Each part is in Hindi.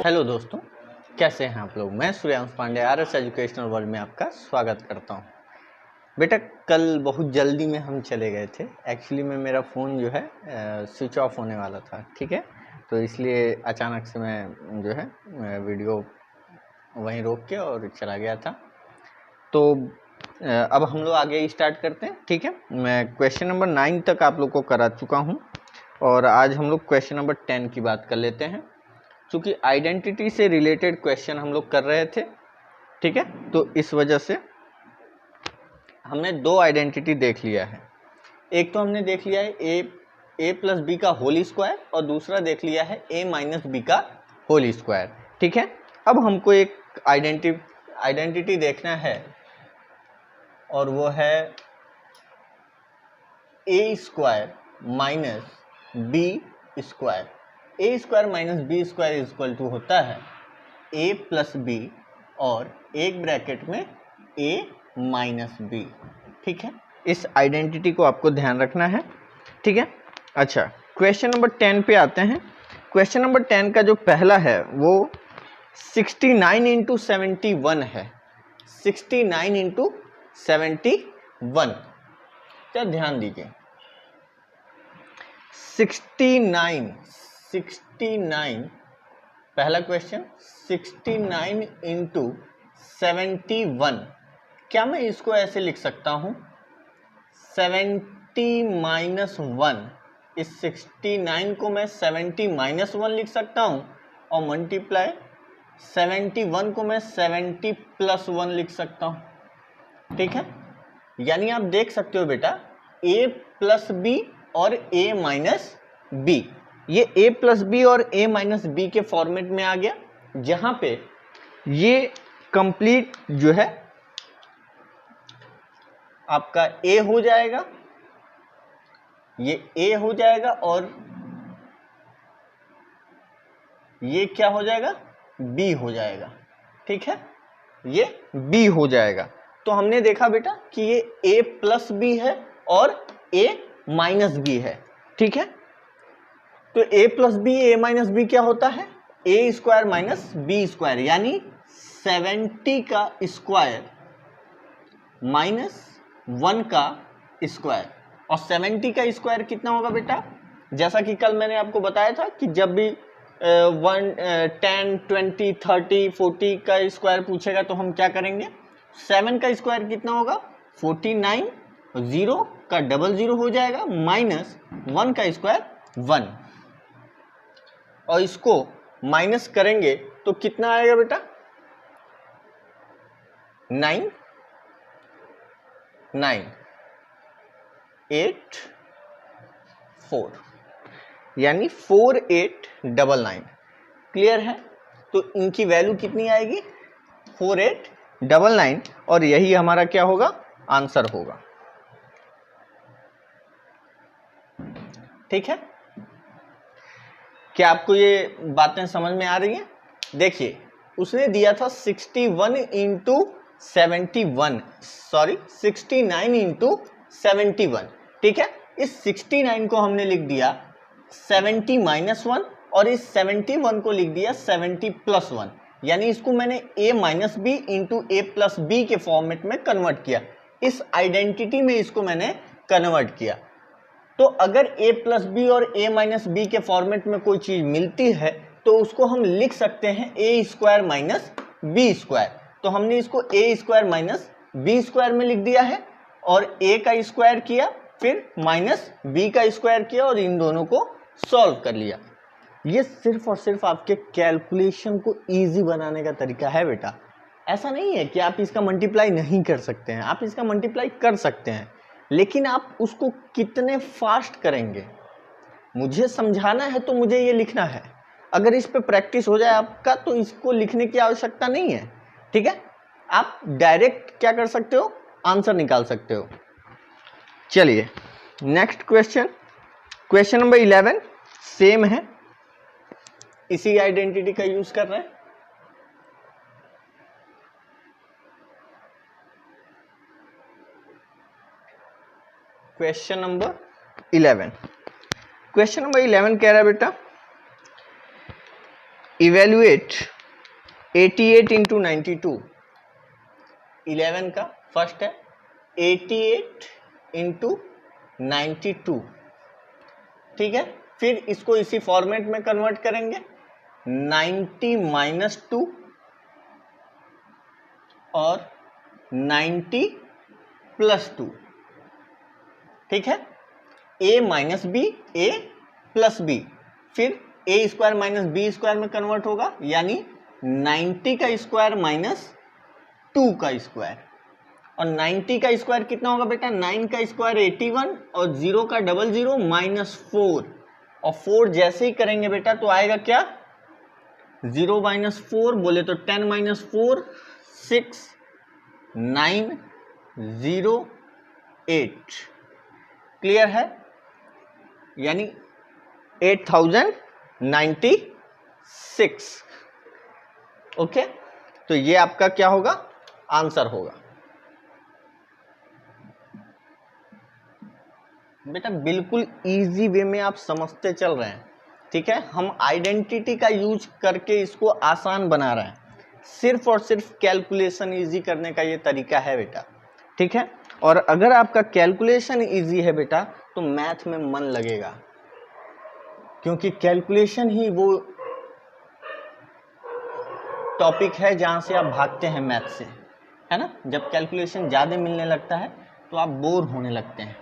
हेलो दोस्तों, कैसे हैं आप लोग। मैं Suryansh Pandey RS educational world में आपका स्वागत करता हूं। बेटा, कल बहुत जल्दी में हम चले गए थे। एक्चुअली में मेरा फ़ोन जो है स्विच ऑफ होने वाला था, ठीक है। तो इसलिए अचानक से मैं जो है वीडियो वहीं रोक के और चला गया था। तो अब हम लोग आगे स्टार्ट करते हैं, ठीक है। मैं क्वेश्चन नंबर 9 तक आप लोग को करा चुका हूँ और आज हम लोग क्वेश्चन नंबर 10 की बात कर लेते हैं। चूँकि आइडेंटिटी से रिलेटेड क्वेश्चन हम लोग कर रहे थे, ठीक है, तो इस वजह से हमने दो आइडेंटिटी देख लिया है। एक तो हमने देख लिया है ए प्लस बी का होल स्क्वायर और दूसरा देख लिया है ए माइनस बी का होल स्क्वायर, ठीक है। अब हमको एक आइडेंटिटी देखना है और वो है A square minus B square. A square minus B square equal to होता है ए प्लस बी और एक ब्रैकेट में ए माइनस बी, ठीक है। इस आइडेंटिटी को आपको ध्यान रखना है, ठीक है। अच्छा, क्वेश्चन नंबर 10 पे आते हैं। क्वेश्चन नंबर 10 का जो पहला है वो 69 इंटू 71 है। 69 इंटू 71, क्या ध्यान दीजिए। 69 पहला क्वेश्चन 69 इंटू 71। क्या मैं इसको ऐसे लिख सकता हूं 70 माइनस 1। इस 69 को मैं 70 माइनस 1 लिख सकता हूं और मल्टीप्लाई 71 को मैं 70 प्लस 1 लिख सकता हूं, ठीक है। यानी आप देख सकते हो बेटा, a प्लस बी और a माइनस बी, ये a प्लस बी और a माइनस बी के फॉर्मेट में आ गया, जहां पे ये कंप्लीट जो है आपका a हो जाएगा, ये a हो जाएगा और ये क्या हो जाएगा, b हो जाएगा, ठीक है। ये b हो जाएगा। तो हमने देखा बेटा कि ये a प्लस बी है और a माइनस बी है, ठीक है। तो a plus B A minus B क्या होता है, A square minus B square, यानी 70 का स्क्वायर माइनस 1 का स्क्वायर। और 70 का स्क्वायर कितना होगा बेटा, जैसा कि कल मैंने आपको बताया था कि जब भी 10 20 30 40 का स्क्वायर पूछेगा तो हम क्या करेंगे, 7 का स्क्वायर कितना होगा 49, 0 का डबल 0 हो जाएगा, माइनस 1 का स्क्वायर 1, और इसको माइनस करेंगे तो कितना आएगा बेटा 9 9 8 4, यानी 4899। क्लियर है। तो इनकी वैल्यू कितनी आएगी 4899, और यही हमारा क्या होगा, आंसर होगा, ठीक है। क्या आपको ये बातें समझ में आ रही हैं। देखिए, उसने दिया था 61 इंटू 71, सॉरी 69 इंटू 71, ठीक है। इस 69 को हमने लिख दिया 70 माइनस 1 और इस 71 को लिख दिया 70 प्लस 1, यानी इसको मैंने a minus B into A plus B के फॉर्मेट में कन्वर्ट किया। इस आइडेंटिटी में इसको मैंने कन्वर्ट किया। तो अगर a प्लस बी और a माइनस बी के फॉर्मेट में कोई चीज मिलती है तो उसको हम लिख सकते हैं ए स्क्वायर माइनस बी स्क्वायर। तो हमने इसको ए स्क्वायर माइनस बी स्क्वायर में लिख दिया है और a का स्क्वायर किया, फिर माइनस b का स्क्वायर किया और इन दोनों को सॉल्व कर लिया। ये सिर्फ और सिर्फ आपके कैलकुलेशन को इजी बनाने का तरीका है बेटा। ऐसा नहीं है कि आप इसका मल्टीप्लाई नहीं कर सकते हैं, आप इसका मल्टीप्लाई कर सकते हैं, लेकिन आप उसको कितने फास्ट करेंगे, मुझे समझाना है तो मुझे ये लिखना है। अगर इस पे प्रैक्टिस हो जाए आपका तो इसको लिखने की आवश्यकता नहीं है, ठीक है। आप डायरेक्ट क्या कर सकते हो, आंसर निकाल सकते हो। चलिए next question, question number 11 same है, इसी आइडेंटिटी का यूज कर रहे हैं। क्वेश्चन नंबर 11 कह रहा है बेटा इवेल्युएट 88 इंटू 92, 11 का फर्स्ट है 88 इंटू 92, ठीक है। फिर इसको इसी फॉर्मेट में कन्वर्ट करेंगे 90 माइनस 2 और 90 प्लस 2, ठीक है। a minus B, A plus B, फिर A square minus B square में कन्वर्ट होगा, यानी 90 का स्क्वायर माइनस 2 का स्क्वायर। और 90 का स्क्वायर कितना होगा बेटा, 9 का स्क्वायर 81 और 0 का डबल 0 माइनस 4, और 4 जैसे ही करेंगे बेटा तो आएगा क्या, 0 माइनस 4 बोले तो 10 माइनस 4 6 9 0 8, क्लियर है, यानी 8096। ओके, तो ये आपका क्या होगा, आंसर होगा। बेटा बिल्कुल इजी वे में आप समझते चल रहे हैं, ठीक है। हम आइडेंटिटी का यूज करके इसको आसान बना रहे हैं, सिर्फ और सिर्फ कैलकुलेशन इजी करने का ये तरीका है बेटा, ठीक है। और अगर आपका कैलकुलेशन इजी है बेटा तो मैथ में मन लगेगा, क्योंकि कैलकुलेशन ही वो टॉपिक है जहां से आप भागते हैं मैथ से, है ना। जब कैलकुलेशन ज़्यादा मिलने लगता है तो आप बोर होने लगते हैं।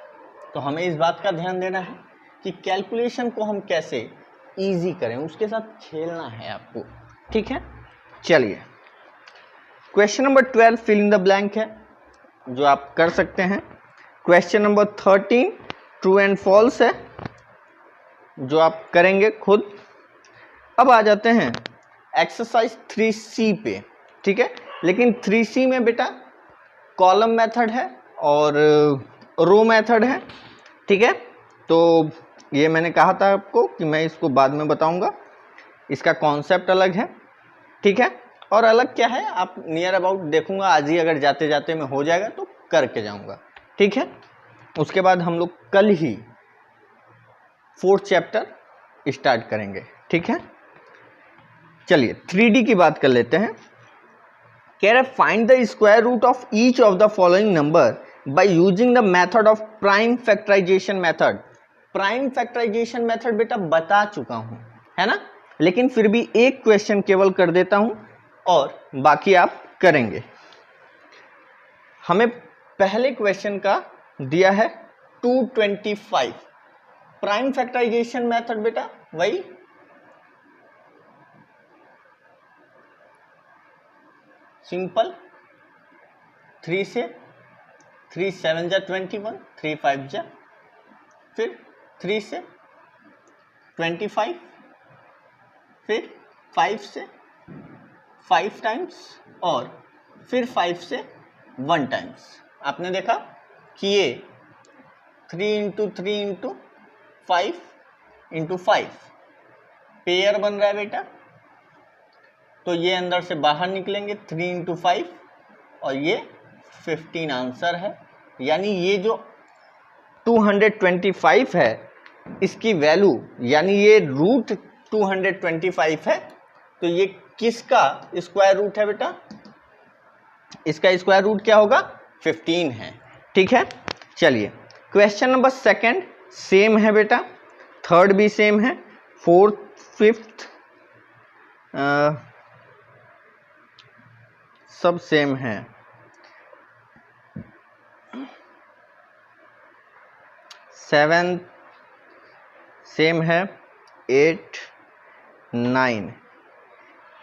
तो हमें इस बात का ध्यान देना है कि कैलकुलेशन को हम कैसे इजी करें, उसके साथ खेलना है आपको, ठीक है। चलिए, question number 12 fill in the blank है, जो आप कर सकते हैं। Question number 13 true and false है, जो आप करेंगे खुद। अब आ जाते हैं एक्सरसाइज 3C पे, ठीक है। लेकिन 3C में बेटा कॉलम मेथड है और रो मेथड है, ठीक है। तो ये मैंने कहा था आपको कि मैं इसको बाद में बताऊंगा, इसका कॉन्सेप्ट अलग है, ठीक है। और अलग क्या है आप नियर अबाउट देखूंगा, आज ही अगर जाते जाते में हो जाएगा तो करके जाऊंगा, ठीक है। उसके बाद हम लोग कल ही 4th चैप्टर स्टार्ट करेंगे, ठीक है। चलिए 3D की बात कर लेते हैं। कह रहे find the square root of each of the following number by using the method of prime factorisation method. Prime factorisation method बेटा बता चुका हूं, है ना, लेकिन फिर भी एक क्वेश्चन केवल कर देता हूं और बाकी आप करेंगे। हमें पहले क्वेश्चन का दिया है 225। प्राइम फैक्टराइजेशन मेथड बेटा वही सिंपल 3 से 3 7 जा 21, 3 5 जा, फिर 3 से 25, फिर 5 से 5 टाइम्स और फिर 5 से 1 टाइम्स। आपने देखा कि ये 3 इंटू 3 इंटू 5 इंटू 5 पेयर बन रहा है बेटा, तो ये अंदर से बाहर निकलेंगे 3 इंटू 5 और ये 15 आंसर है। यानी ये जो 225 है इसकी वैल्यू, यानी ये रूट 225 है, तो ये किसका स्क्वायर रूट है बेटा, इसका स्क्वायर रूट क्या होगा 15 है, ठीक है। चलिए क्वेश्चन नंबर 2 सेम है बेटा, 3rd भी सेम है, 4th 5th सब सेम है। 7 सेम है, 8 9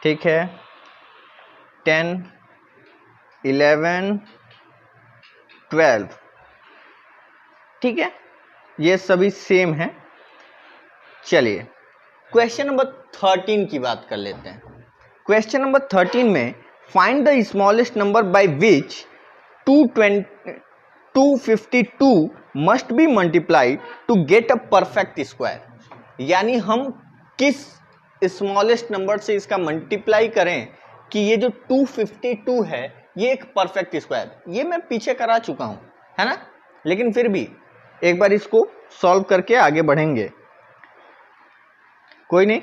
ठीक है, 10 11 12 ठीक है, ये सभी सेम है। चलिए क्वेश्चन नंबर 13 की बात कर लेते हैं। क्वेश्चन नंबर 13 में find the smallest number by which 252 must be multiplied to get a perfect square. यानी हम किस स्मॉलेस्ट नंबर से इसका मल्टीप्लाई करें कि ये जो 252 है ये एक परफेक्ट स्क्वायर। ये मैं पीछे करा चुका हूं, है ना, लेकिन फिर भी एक बार इसको सॉल्व करके आगे बढ़ेंगे। कोई नहीं,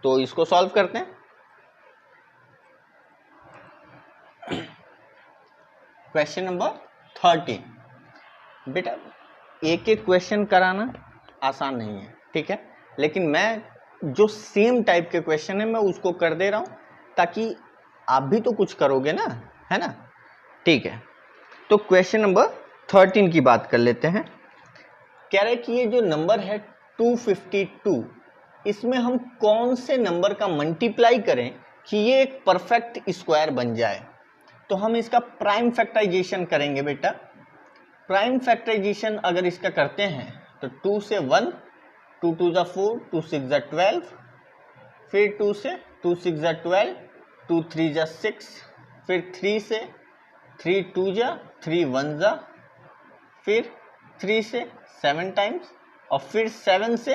तो इसको सॉल्व करते हैं। Question number 13। बेटा एक एक क्वेश्चन कराना आसान नहीं है, ठीक है, लेकिन मैं जो सेम टाइप के क्वेश्चन है मैं उसको कर दे रहा हूं ताकि आप भी तो कुछ करोगे ना, है ना। ठीक है, तो क्वेश्चन नंबर 13 की बात कर लेते हैं। कह रहे कि ये जो नंबर है 252, इसमें हम कौन से नंबर का मल्टीप्लाई करें कि ये एक परफेक्ट स्क्वायर बन जाए। तो हम इसका प्राइम फैक्टराइजेशन करेंगे बेटा। प्राइम फैक्टराइजेशन अगर इसका करते हैं तो 2 से 1, 2 2 जा 4, 2 6 जा 12, फिर 2 से 2 6 जा 12, 2 3 जा 6, फिर 3 से 3 2 जा 3 1 जा, फिर 3 से 7 टाइम्स और फिर 7 से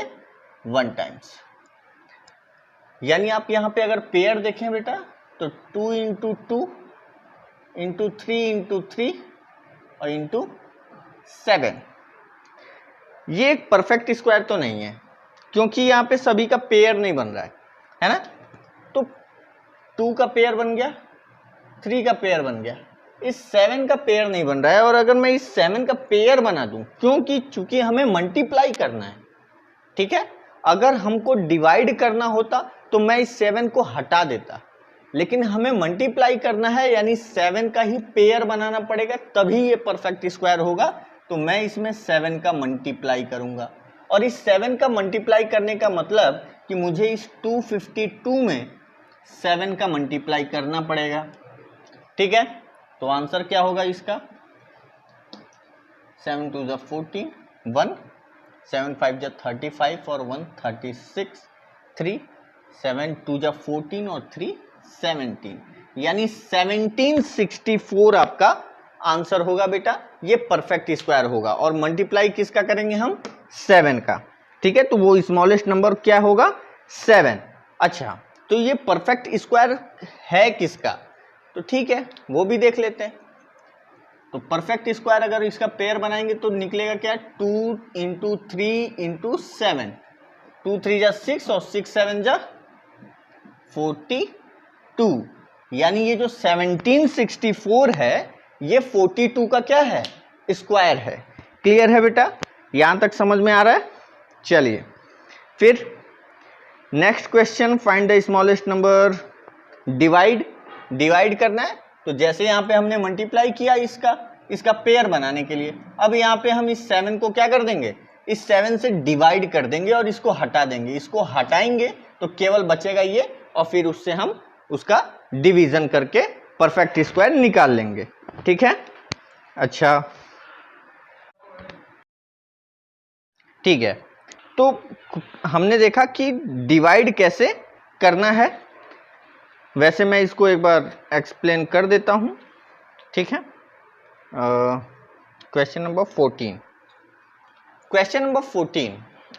1 टाइम्स। यानी आप यहाँ पे अगर पेयर देखें बेटा तो 2 इंटू 2 इंटू 3 इंटू 3 और इंटू 7। ये एक परफेक्ट स्क्वायर तो नहीं है क्योंकि यहाँ पे सभी का पेयर नहीं बन रहा है ना। तो 2 का पेयर बन गया, 3 का पेयर बन गया, इस 7 का पेयर नहीं बन रहा है। और अगर मैं इस 7 का पेयर बना दूं, क्योंकि चूंकि हमें मल्टीप्लाई करना है, ठीक है, अगर हमको डिवाइड करना होता तो मैं इस 7 को हटा देता, लेकिन हमें मल्टीप्लाई करना है यानी 7 का ही पेयर बनाना पड़ेगा तभी ये परफेक्ट स्क्वायर होगा। तो मैं इसमें 7 का मल्टीप्लाई करूंगा और इस 7 का मल्टीप्लाई करने का मतलब कि मुझे इस 252 में 7 का मल्टीप्लाई करना पड़ेगा, ठीक है। तो आंसर क्या होगा इसका, 7 2 जा 14, 1, 7 5 जा 35 और 1 36, 3, 7 2 जा 14 और 3 17, यानी 1764 आपका आंसर होगा बेटा। ये परफेक्ट स्क्वायर होगा और मल्टीप्लाई किसका करेंगे हम, 7 का, ठीक है। तो वो स्मॉलेस्ट नंबर क्या होगा, 7। अच्छा, तो ये परफेक्ट स्क्वायर है किसका, तो ठीक है वो भी देख लेते हैं। तो परफेक्ट स्क्वायर अगर इसका पेयर बनाएंगे तो निकलेगा क्या, 2 इंटू 3 इंटू 7, 2 3 जा 6 और 6 7 जा 42, यानी ये जो 1764 है ये 42 का क्या है, स्क्वायर है। क्लियर है बेटा, यहां तक समझ में आ रहा है। चलिए फिर next question, find the smallest number. Divide करना है तो जैसे यहाँ पे हमने मल्टीप्लाई किया इसका पेयर बनाने के लिए, अब यहाँ पे हम इस 7 को क्या कर देंगे, इस 7 से डिवाइड कर देंगे और इसको हटा देंगे। इसको हटाएंगे तो केवल बचेगा ये और फिर उससे हम उसका डिवीजन करके परफेक्ट स्क्वायर निकाल लेंगे, ठीक है। अच्छा ठीक है, तो हमने देखा कि डिवाइड कैसे करना है। वैसे मैं इसको एक बार एक्सप्लेन कर देता हूं, ठीक है। क्वेश्चन नंबर 14, क्वेश्चन नंबर 14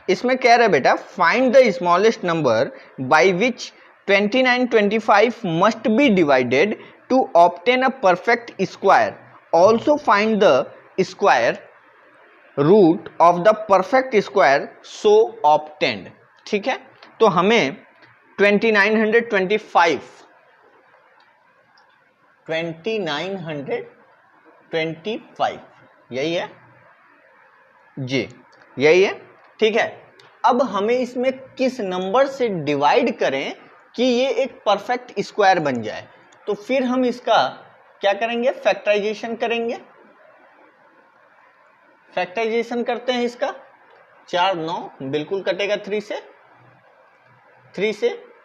इसमें कह रहे बेटा, find the smallest number by which 29 25 must be divided to obtain a perfect square, also find the square root of the perfect square so obtained, ठीक है। तो हमें 2925 यही है जी, यही है, ठीक है। अब हमें इसमें किस नंबर से डिवाइड करें कि ये एक परफेक्ट स्क्वायर बन जाए। तो फिर हम इसका क्या करेंगे, फैक्टराइजेशन करेंगे। फैक्टराइजेशन करते हैं इसका, 4 9 बिल्कुल कटेगा 3 से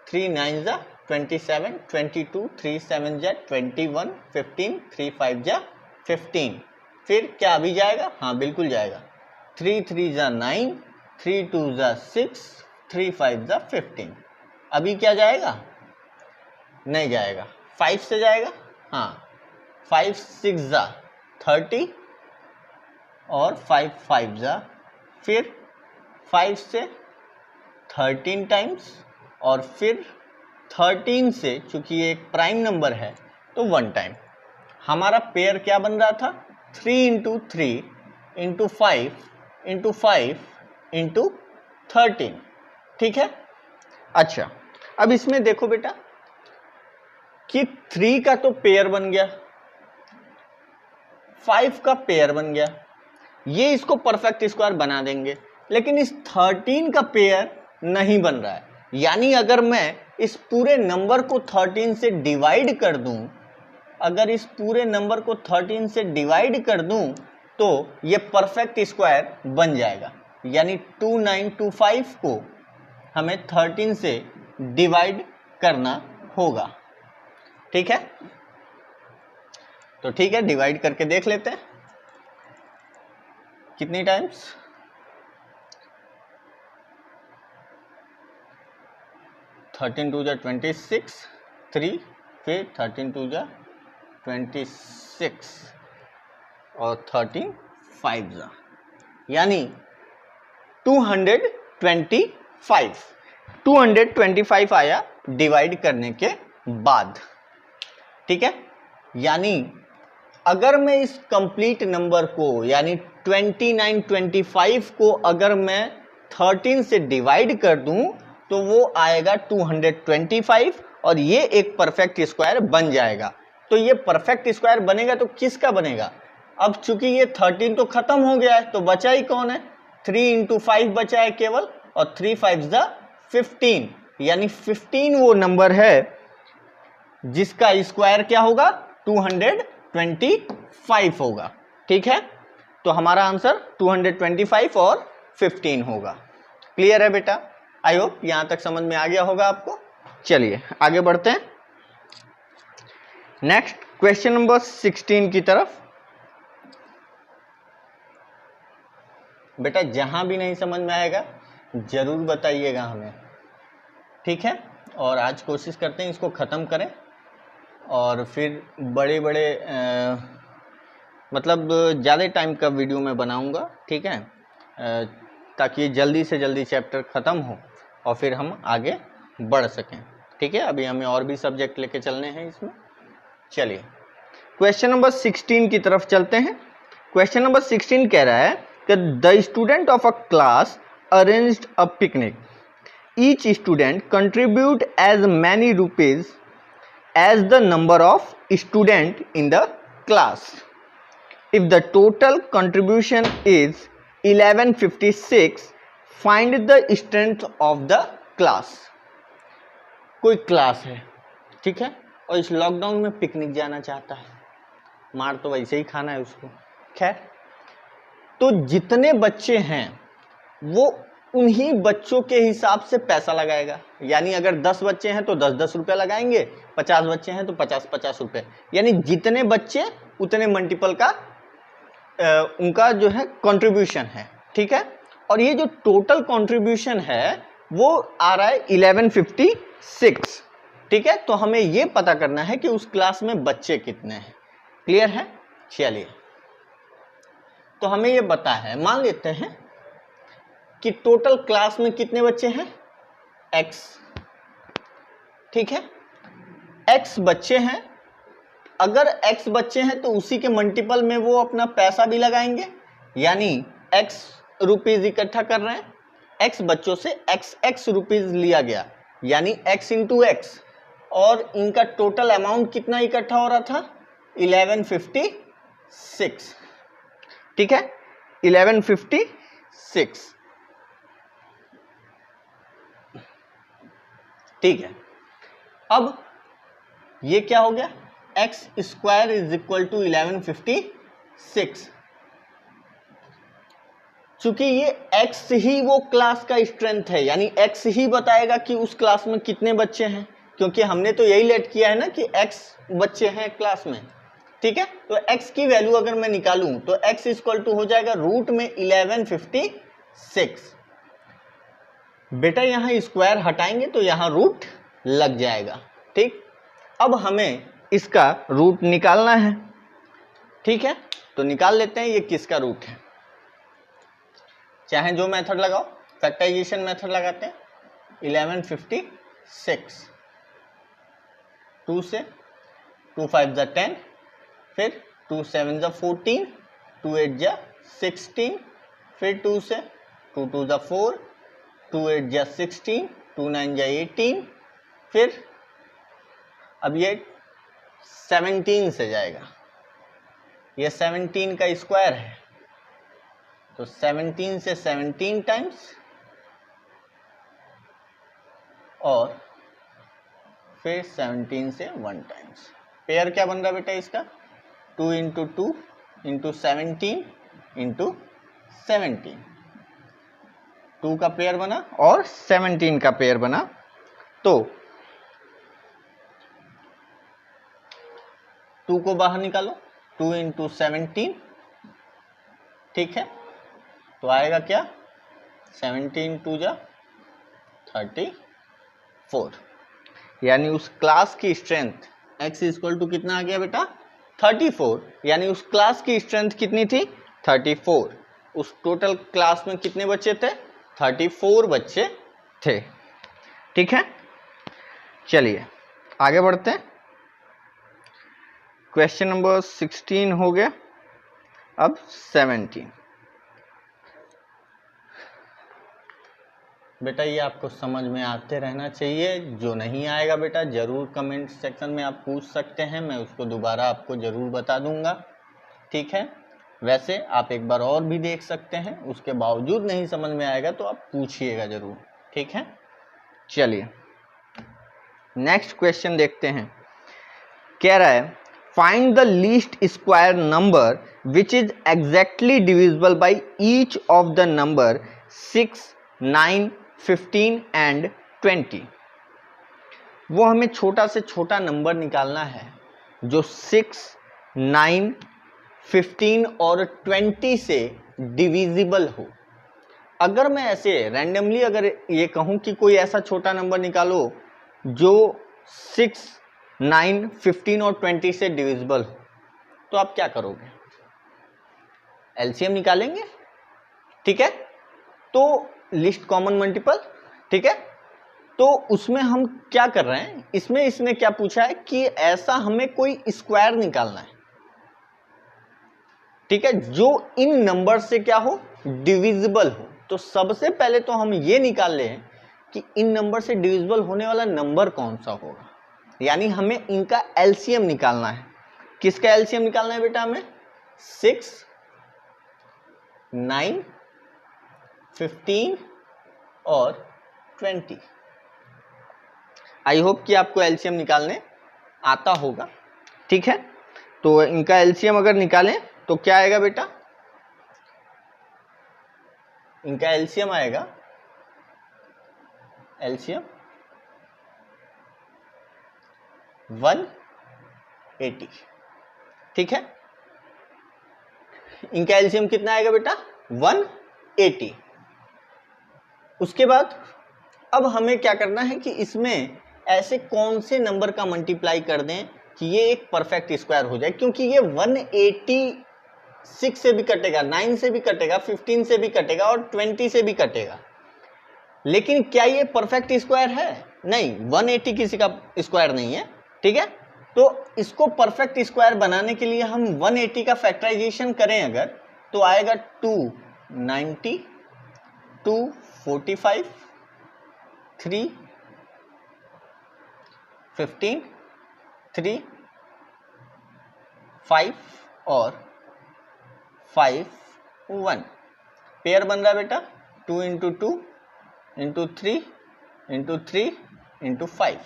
3 9 जा 27, 22 3 7 जा 21, 15 3 5 जा 15, फिर क्या अभी जाएगा, हाँ बिल्कुल जाएगा, 3 3 जा 9, 3 2 जा 6, 3 5 जा 15। अभी क्या जाएगा, नहीं जाएगा, 5 से जाएगा, हाँ 5 6 जा 30 और 5 5 जा, फिर 5 से 13 टाइम्स और फिर 13 से, चूंकि ये एक प्राइम नंबर है तो 1 टाइम। हमारा पेयर क्या बन रहा था, 3 इंटू 3 इंटू 5 इंटू 5 इंटू 13, ठीक है। अच्छा, अब इसमें देखो बेटा कि 3 का तो पेयर बन गया, 5 का पेयर बन गया, ये इसको परफेक्ट स्क्वायर बना देंगे, लेकिन इस 13 का पेयर नहीं बन रहा है। यानी अगर मैं इस पूरे नंबर को 13 से डिवाइड कर दूं, अगर इस पूरे नंबर को 13 से डिवाइड कर दूं तो ये परफेक्ट स्क्वायर बन जाएगा। यानी 2925 को हमें 13 से डिवाइड करना होगा। ठीक है, तो ठीक है, डिवाइड करके देख लेते हैं कितनी टाइम्स। 13 2 जा 26, 3, फिर 13 2 जा 26 और 13 5 जा, यानी 225 आया डिवाइड करने के बाद। ठीक है, यानी अगर मैं इस कंप्लीट नंबर को यानी 2925 को अगर मैं 13 से डिवाइड कर दूं तो वो आएगा 225 और ये एक परफेक्ट स्क्वायर बन जाएगा। तो ये परफेक्ट स्क्वायर बनेगा तो किसका बनेगा? अब चूंकि ये 13 तो खत्म हो गया है तो बचा ही कौन है? 3 × 5 बचा है केवल, और 3 5 जा 15, यानी 15 वो नंबर है जिसका स्क्वायर क्या होगा? 225 होगा। ठीक है, तो हमारा आंसर 225 और 15 होगा। क्लियर है बेटा? आई होप यहां तक समझ में आ गया होगा आपको। चलिए आगे बढ़ते हैं नेक्स्ट क्वेश्चन नंबर 16 की तरफ। बेटा जहां भी नहीं समझ में आएगा जरूर बताइएगा हमें, ठीक है? और आज कोशिश करते हैं इसको ख़त्म करें और फिर बड़े बड़े मतलब ज़्यादा टाइम का वीडियो मैं बनाऊंगा, ठीक है? ताकि जल्दी से जल्दी चैप्टर ख़त्म हो और फिर हम आगे बढ़ सकें। ठीक है, अभी हमें और भी सब्जेक्ट लेके चलने हैं इसमें। चलिए क्वेश्चन नंबर 16 की तरफ चलते हैं। क्वेश्चन नंबर 16 कह रहा है कि the student of a class arranged a picnic, each student contribute as many rupees as the number of student in the class. If the total contribution is 1156, find the strength of the class. कोई क्लास है, ठीक है, और इस लॉकडाउन में पिकनिक जाना चाहता है, मार तो वैसे ही खाना है उसको, खैर। तो जितने बच्चे हैं वो उन्हीं बच्चों के हिसाब से पैसा लगाएगा। यानी अगर 10 बच्चे हैं तो 10-10 रुपये लगाएंगे, 50 बच्चे हैं तो 50-50 रुपये, यानी जितने बच्चे उतने मल्टीपल का उनका जो है कंट्रीब्यूशन है। ठीक है, और ये जो टोटल कंट्रीब्यूशन है वो आ रहा है 1156। ठीक है, तो हमें ये पता करना है कि उस क्लास में बच्चे कितने हैं। क्लियर है? चलिए, तो हमें ये पता है, मान लेते हैं कि टोटल क्लास में कितने बच्चे हैं? x। ठीक है, x बच्चे हैं। अगर x बच्चे हैं तो उसी के मल्टीपल में वो अपना पैसा भी लगाएंगे, यानी x रुपीज इकट्ठा कर रहे हैं। x बच्चों से x रुपीज लिया गया, यानी x × x, और इनका टोटल अमाउंट कितना इकट्ठा हो रहा था? 1156। ठीक है, 1156। ठीक है, अब ये क्या हो गया? x² = 1156। चूंकि ये x ही वो क्लास का स्ट्रेंथ है, यानी x ही बताएगा कि उस क्लास में कितने बच्चे हैं, क्योंकि हमने तो यही लेट किया है ना कि x बच्चे हैं क्लास में। ठीक है, तो x की वैल्यू अगर मैं निकालूं तो x = हो जाएगा रूट में 1156। बेटा यहाँ स्क्वायर हटाएंगे तो यहाँ रूट लग जाएगा। ठीक, अब हमें इसका रूट निकालना है। ठीक है, तो निकाल लेते हैं ये किसका रूट है। चाहे जो मेथड लगाओ, फैक्टराइजेशन मेथड लगाते हैं। 1156, 2 से 2 5 जा 10, फिर 2 7 जा 14, 2 8 जा 16, फिर 2 से 2 2 जा 4, 2 8 जा 16, 2 9 जा 18, फिर अब ये 17 से जाएगा, ये 17 का स्क्वायर है, तो 17 से 17 टाइम्स और फिर 17 से 1 टाइम्स। पेयर क्या बन रहा है बेटा इसका? 2 इंटू 2 इंटू 17 इंटू 17, 2 का पेयर बना और 17 का पेयर बना। तो 2 को बाहर निकालो, 2 इंटू 17, ठीक है, तो आएगा क्या? 17 2 जा 34, यानी उस क्लास की स्ट्रेंथ x इक्वल टू कितना आ गया बेटा? 34, यानी उस क्लास की स्ट्रेंथ कितनी थी? 34। उस टोटल क्लास में कितने बच्चे थे? 34 बच्चे थे, ठीक है। चलिए आगे बढ़ते हैं। क्वेश्चन नंबर 16 हो गया, अब 17। बेटा ये आपको समझ में आते रहना चाहिए, जो नहीं आएगा बेटा जरूर कमेंट सेक्शन में आप पूछ सकते हैं, मैं उसको दोबारा आपको जरूर बता दूंगा, ठीक है। वैसे आप एक बार और भी देख सकते हैं, उसके बावजूद नहीं समझ में आएगा तो आप पूछिएगा जरूर, ठीक है। चलिए नेक्स्ट क्वेश्चन देखते हैं। कह रहा है find the least square number which is exactly divisible by each of the number 6, 9, 15 and 20। वो हमें छोटा से छोटा नंबर निकालना है जो 6, 9, 15 और 20 से डिविजिबल हो। अगर मैं ऐसे रैंडमली अगर ये कहूं कि कोई ऐसा छोटा नंबर निकालो जो 6, 9, 15 और 20 से डिविजिबल हो, तो आप क्या करोगे? एलसीएम निकालेंगे, ठीक है। तो लिस्ट कॉमन मल्टीपल, ठीक है। तो उसमें हम क्या कर रहे हैं, इसने क्या पूछा है कि ऐसा हमें कोई स्क्वायर निकालना है, ठीक है, जो इन नंबर से क्या हो? डिविजिबल हो। तो सबसे पहले तो हम ये निकाल लें कि इन नंबर से डिविजिबल होने वाला नंबर कौन सा होगा, यानी हमें इनका एलसीएम निकालना है। किसका एलसीएम निकालना है बेटा? हमें 6, 9, 15 और 20। आई होप कि आपको एलसीएम निकालने आता होगा, ठीक है। तो इनका एलसीएम अगर निकालें तो क्या आएगा बेटा? इनका एलसीएम आएगा, एलसीएम 180, ठीक है। इनका एलसीएम कितना आएगा बेटा? 180। उसके बाद अब हमें क्या करना है कि इसमें ऐसे कौन से नंबर का मल्टीप्लाई कर दें कि ये एक परफेक्ट स्क्वायर हो जाए, क्योंकि ये 186 से भी कटेगा, 9 से भी कटेगा, 15 से भी कटेगा और 20 से भी कटेगा। लेकिन क्या ये परफेक्ट स्क्वायर है? नहीं, 180 किसी का स्क्वायर नहीं है, ठीक है। तो इसको परफेक्ट स्क्वायर बनाने के लिए हम 180 का फैक्टराइजेशन करें अगर, तो आएगा 290, 245, 3, 15, 3, 5 और 5, 1। पेयर बन रहा है बेटा 2 इंटू 2 इंटू 3 इंटू 3 इंटू 5।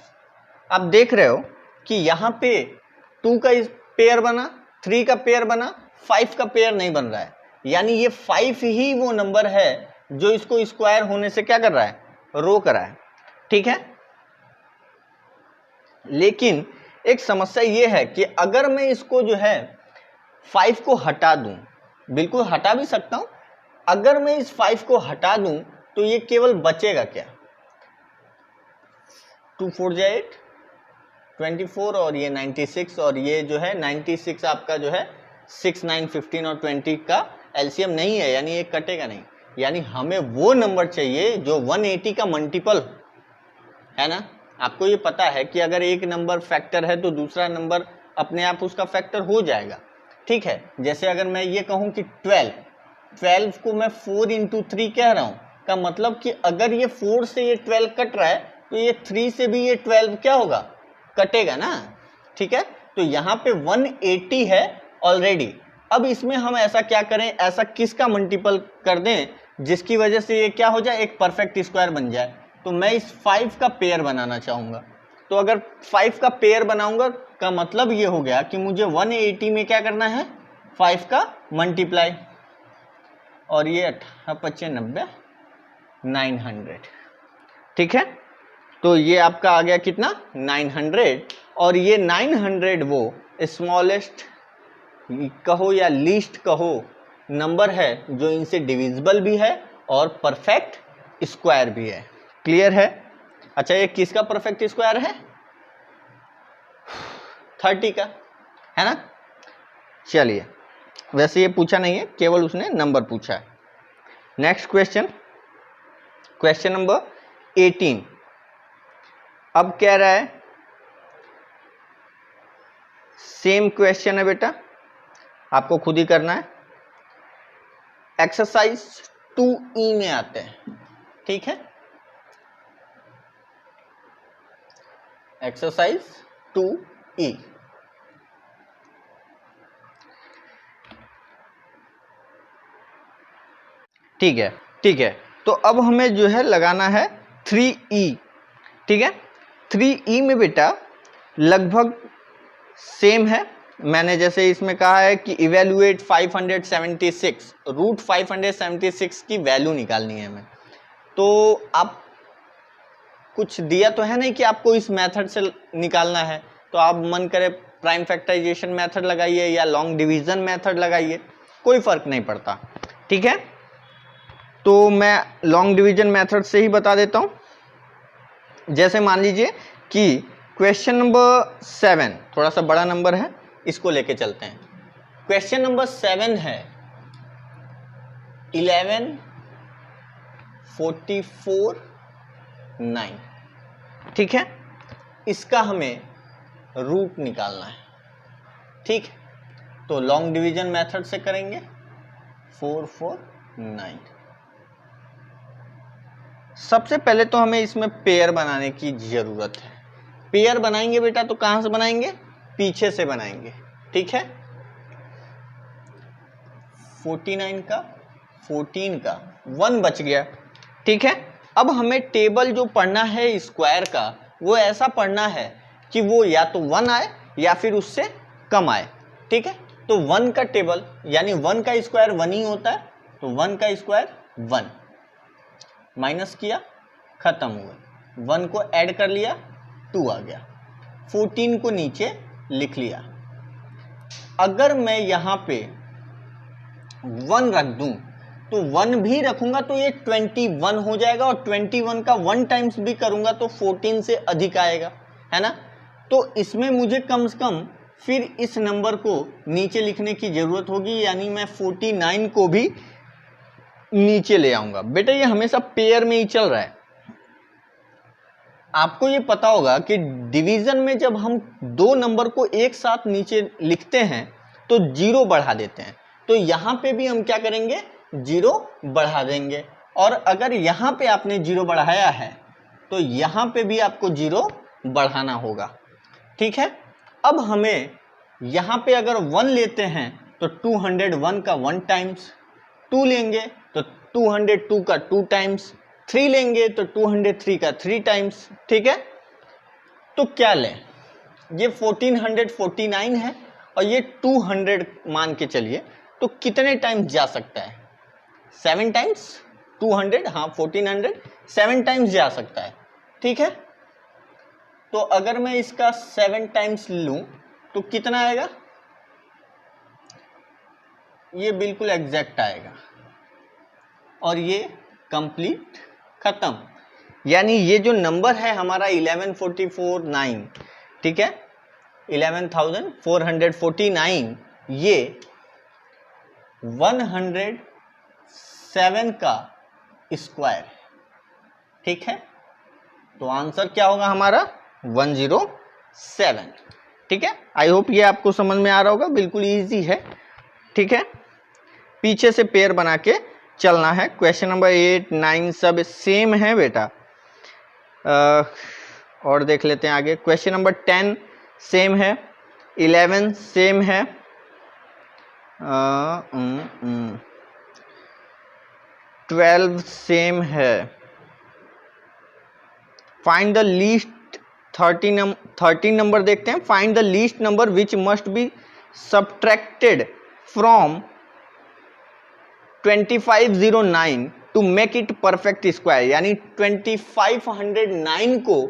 आप देख रहे हो कि यहाँ पे 2 का पेयर बना, 3 का पेयर बना, 5 का पेयर नहीं बन रहा है, यानी ये 5 ही वो नंबर है जो इसको स्क्वायर होने से क्या कर रहा है? रोक रहा है, ठीक है। लेकिन एक समस्या ये है कि अगर मैं इसको जो है 5 को हटा दूं, बिल्कुल हटा भी सकता हूं, अगर मैं इस 5 को हटा दूं तो ये केवल बचेगा क्या? 2 4 जा 8, 24 और ये 96, और ये जो है 96 आपका जो है 6, 9, 15 और 20 का एलसीएम नहीं है, यानी ये कटेगा नहीं। यानी हमें वो नंबर चाहिए जो 180 का मल्टीपल है ना। आपको ये पता है कि अगर एक नंबर फैक्टर है तो दूसरा नंबर अपने आप उसका फैक्टर हो जाएगा, ठीक है। जैसे अगर मैं ये कहूं कि 12 को मैं 4 इंटू 3 कह रहा हूं, का मतलब कि अगर ये 4 से ये 12 कट रहा है तो ये 3 से भी ये 12 क्या होगा, कटेगा ना, ठीक है। तो यहाँ पे 180 है ऑलरेडी। अब इसमें हम ऐसा क्या करें, ऐसा किसका मल्टीपल कर दें जिसकी वजह से ये क्या हो जाए, एक परफेक्ट स्क्वायर बन जाए। तो मैं इस 5 का पेयर बनाना चाहूँगा। तो अगर 5 का पेयर बनाऊंगा का मतलब ये हो गया कि मुझे 180 में क्या करना है, 5 का मल्टीप्लाई, और ये 18×5 = 900, ठीक है। तो ये आपका आ गया कितना, 900, और ये 900 वो स्मॉलेस्ट कहो या लीस्ट कहो नंबर है जो इनसे डिविजिबल भी है और परफेक्ट स्क्वायर भी है। क्लियर है। अच्छा, ये किसका परफेक्ट स्क्वायर है, 30 का, है ना। चलिए, वैसे ये पूछा नहीं है, केवल उसने नंबर पूछा है। Next question, question number 18। अब कह रहा है, सेम क्वेश्चन है बेटा, आपको खुद ही करना है। एक्सरसाइज 2E में आते हैं, ठीक है। एक्सरसाइज 2E, ठीक है, ठीक है। तो अब हमें जो है लगाना है 3E, ठीक है। 3E में बेटा लगभग सेम है। मैंने जैसे इसमें कहा है कि इवेल्युएट 576, रूट 576 की वैल्यू निकालनी है हमें। तो आप कुछ दिया तो है नहीं कि आपको इस मेथड से निकालना है, तो आप मन करे प्राइम फैक्टराइजेशन मेथड लगाइए या लॉन्ग डिवीजन मेथड लगाइए, कोई फर्क नहीं पड़ता, ठीक है। तो मैं लॉन्ग डिवीजन मेथड से ही बता देता हूं। जैसे मान लीजिए कि क्वेश्चन नंबर 7 थोड़ा सा बड़ा नंबर है, इसको लेके चलते हैं। क्वेश्चन नंबर 7 है 11, 44, 9, ठीक है। इसका हमें रूट निकालना है, ठीक। तो लॉन्ग डिवीजन मेथड से करेंगे, 4, 4, 9। सबसे पहले तो हमें इसमें पेयर बनाने की जरूरत है। पेयर बनाएंगे बेटा तो कहां से बनाएंगे, पीछे से बनाएंगे, ठीक है। 49 का 14 का 1 बच गया, ठीक है। अब हमें टेबल जो पढ़ना है स्क्वायर का, वो ऐसा पढ़ना है कि वो या तो 1 आए या फिर उससे कम आए, ठीक है। तो 1 का टेबल यानी 1 का स्क्वायर 1 ही होता है, तो 1 का स्क्वायर 1, माइनस किया, खत्म हुआ। 1 को ऐड कर लिया, 2 आ गया। 14 को नीचे लिख लिया। अगर मैं यहां पे 1 रख दूं तो 1 भी रखूंगा तो ये 21 हो जाएगा, और 21 का 1 टाइम्स भी करूंगा तो 14 से अधिक आएगा, है ना। तो इसमें मुझे कम से कम फिर इस नंबर को नीचे लिखने की जरूरत होगी, यानी मैं 49 को भी नीचे ले आऊंगा। बेटा ये हमेशा पेयर में ही चल रहा है। आपको ये पता होगा कि डिवीजन में जब हम दो नंबर को एक साथ नीचे लिखते हैं तो 0 बढ़ा देते हैं। तो यहां पे भी हम क्या करेंगे, 0 बढ़ा देंगे। और अगर यहां पे आपने 0 बढ़ाया है तो यहां पे भी आपको 0 बढ़ाना होगा, ठीक है। अब हमें यहां पे अगर 1 लेते हैं तो 201 का 1 टाइम्स, 2 लेंगे तो 202 का 2 टाइम्स, 3 लेंगे तो 203 का 3 टाइम्स, ठीक है। तो क्या लें, ये 1449 है और ये 200 मान के चलिए, तो कितने टाइम्स जा सकता है, 7 टाइम्स 200, हाँ 1400 7 टाइम्स जा सकता है, ठीक है। तो अगर मैं इसका 7 टाइम्स लूं तो कितना आएगा, ये बिल्कुल एग्जैक्ट आएगा और ये कंप्लीट खत्म। यानी ये जो नंबर है हमारा 11,449, ठीक है, 11,449, ये 107 का स्क्वायर है, ठीक है। तो आंसर क्या होगा हमारा 107, ठीक है। आई होप ये आपको समझ में आ रहा होगा, बिल्कुल इजी है, ठीक है। पीछे से पेयर बना के चलना है। क्वेश्चन नंबर 8, 9 सब सेम है बेटा। और देख लेते हैं आगे। क्वेश्चन नंबर 10 सेम है, 11 सेम है, 12 सेम है। फाइंड द लीस्ट 13 नंबर देखते हैं। Find the least number which must be subtracted from 2509 to make it perfect square, यानी 2509 को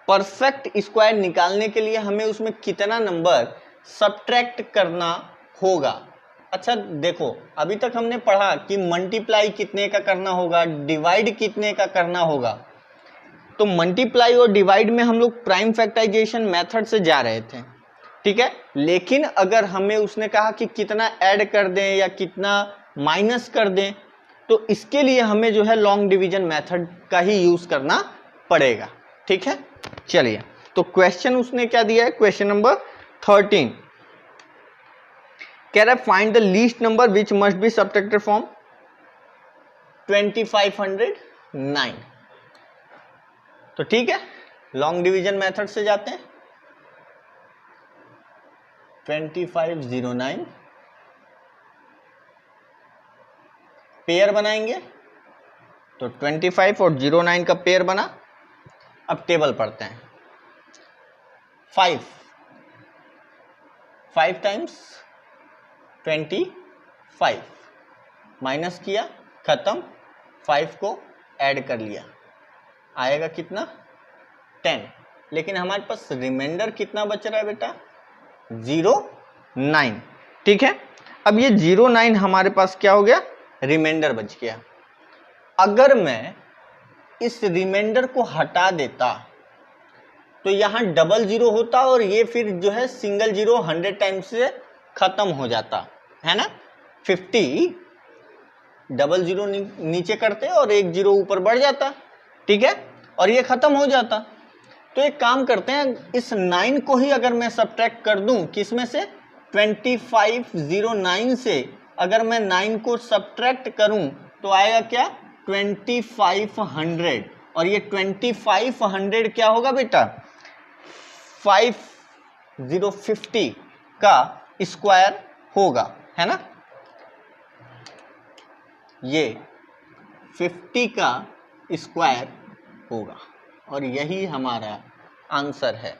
परफेक्ट स्क्वायर निकालने के लिए हमें उसमें कितना नंबर सब्ट्रैक्ट करना होगा। अच्छा देखो, अभी तक हमने पढ़ा कि मल्टीप्लाई कितने का करना होगा, डिवाइड कितने का करना होगा। तो मल्टीप्लाई और डिवाइड में हम लोग प्राइम फैक्टराइजेशन मेथड से जा रहे थे, ठीक है। लेकिन अगर हमें उसने कहा कि कितना ऐड कर दें या कितना माइनस कर दें, तो इसके लिए हमें जो है लॉन्ग डिवीजन मेथड का ही यूज करना पड़ेगा, ठीक है। चलिए, तो क्वेश्चन उसने क्या दिया है, क्वेश्चन नंबर 13 कह रहा है find the least number which must be subtracted from 2509। तो ठीक है, लॉन्ग डिवीजन मेथड से जाते हैं। 2509 पेयर बनाएंगे, तो 25 और 09 का पेयर बना। अब टेबल पढ़ते हैं। 5 टाइम्स 25 माइनस किया, खत्म, 5 को ऐड कर लिया, आएगा कितना 10। लेकिन हमारे पास रिमाइंडर कितना बच रहा है बेटा 09, ठीक है। अब ये 09 हमारे पास क्या हो गया, रिमाइंडर बच गया। अगर मैं इस रिमाइंडर को हटा देता तो यहां डबल जीरो होता और ये फिर जो है सिंगल जीरो 100 टाइम्स से खत्म हो जाता है ना। 50 डबल जीरो नीचे करते और एक जीरो ऊपर बढ़ जाता, ठीक है, और ये खत्म हो जाता। तो एक काम करते हैं, इस 9 को ही अगर मैं सब्ट्रैक्ट कर दूं किसमें से, 2509 से अगर मैं 9 को सब्ट्रैक्ट करूं तो आएगा क्या 2500, और ये 2500 क्या होगा बेटा 5050 का स्क्वायर होगा, है ना। ये 50 का स्क्वायर होगा और यही हमारा आंसर है।